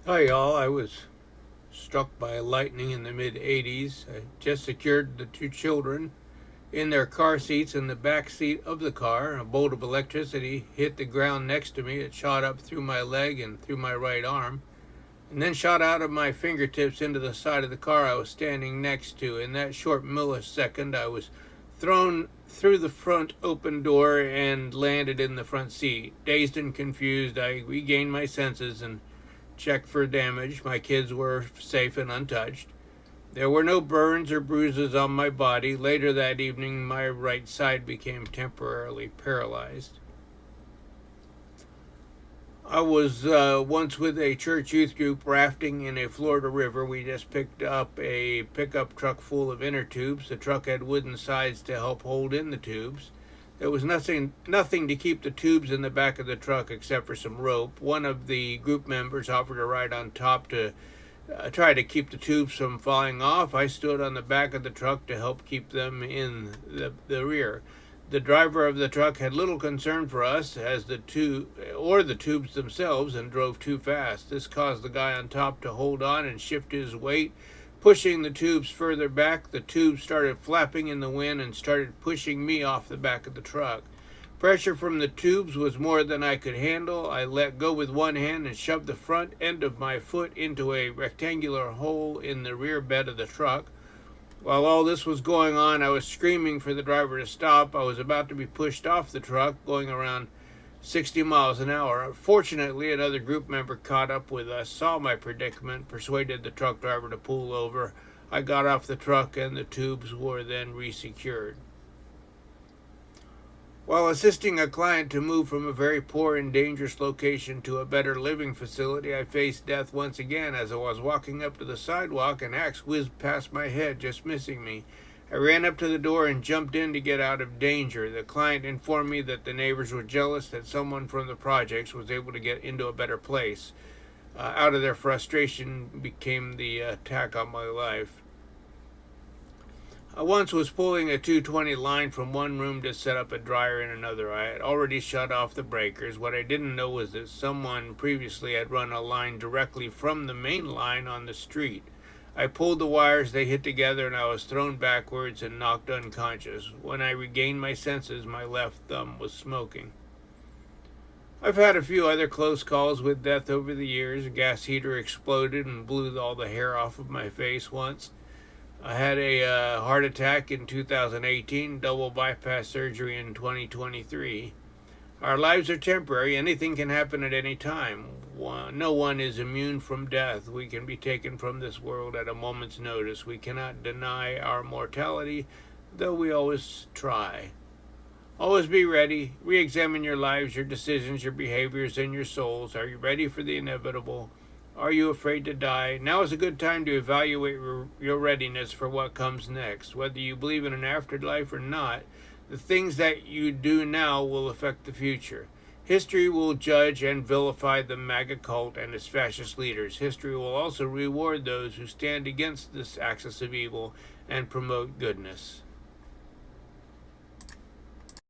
Hi, y'all. I was struck by lightning in the mid 80s. I just secured the two children in their car seats in the back seat of the car. A bolt of electricity hit the ground next to me. It shot up through my leg and through my right arm, and then shot out of my fingertips into the side of the car I was standing next to. In that short millisecond, I was thrown through the front open door and landed in the front seat. Dazed and confused, I regained my senses and checked for damage. My kids were safe and untouched. There were no burns or bruises on my body. Later that evening, my right side became temporarily paralyzed. I was once with a church youth group rafting in a Florida river. We just picked up a pickup truck full of inner tubes. The truck had wooden sides to help hold in the tubes. There was nothing to keep the tubes in the back of the truck except for some rope. One of the group members offered a ride on top to try to keep the tubes from falling off. I stood on the back of the truck to help keep them in the rear. The driver of the truck had little concern for us as the tubes themselves and drove too fast. This caused the guy on top to hold on and shift his weight, pushing the tubes further back. The tubes started flapping in the wind and started pushing me off the back of the truck. Pressure from the tubes was more than I could handle. I let go with one hand and shoved the front end of my foot into a rectangular hole in the rear bed of the truck. While all this was going on, I was screaming for the driver to stop. I was about to be pushed off the truck, going around 60 miles an hour. Fortunately, another group member caught up with us, saw my predicament, persuaded the truck driver to pull over. I got off the truck and the tubes were then resecured. While assisting a client to move from a very poor and dangerous location to a better living facility, I faced death once again. As I was walking up to the sidewalk, an axe whizzed past my head, just missing me. I ran up to the door and jumped in to get out of danger. The client informed me that the neighbors were jealous that someone from the projects was able to get into a better place. Out of their frustration became the attack on my life. I once was pulling a 220 line from one room to set up a dryer in another. I had already shut off the breakers. What I didn't know was that someone previously had run a line directly from the main line on the street. I pulled the wires, they hit together, and I was thrown backwards and knocked unconscious. When I regained my senses, my left thumb was smoking. I've had a few other close calls with death over the years. A gas heater exploded and blew all the hair off of my face once. I had a heart attack in 2018, double bypass surgery in 2023. Our lives are temporary. Anything can happen at any time. No one is immune from death. We can be taken from this world at a moment's notice. We cannot deny our mortality, though we always try. Always be ready. Re examine your lives, your decisions, your behaviors, and your souls. Are you ready for the inevitable? Are you afraid to die? Now is a good time to evaluate your readiness for what comes next. Whether you believe in an afterlife or not, the things that you do now will affect the future. History will judge and vilify the MAGA cult and its fascist leaders. History will also reward those who stand against this axis of evil and promote goodness.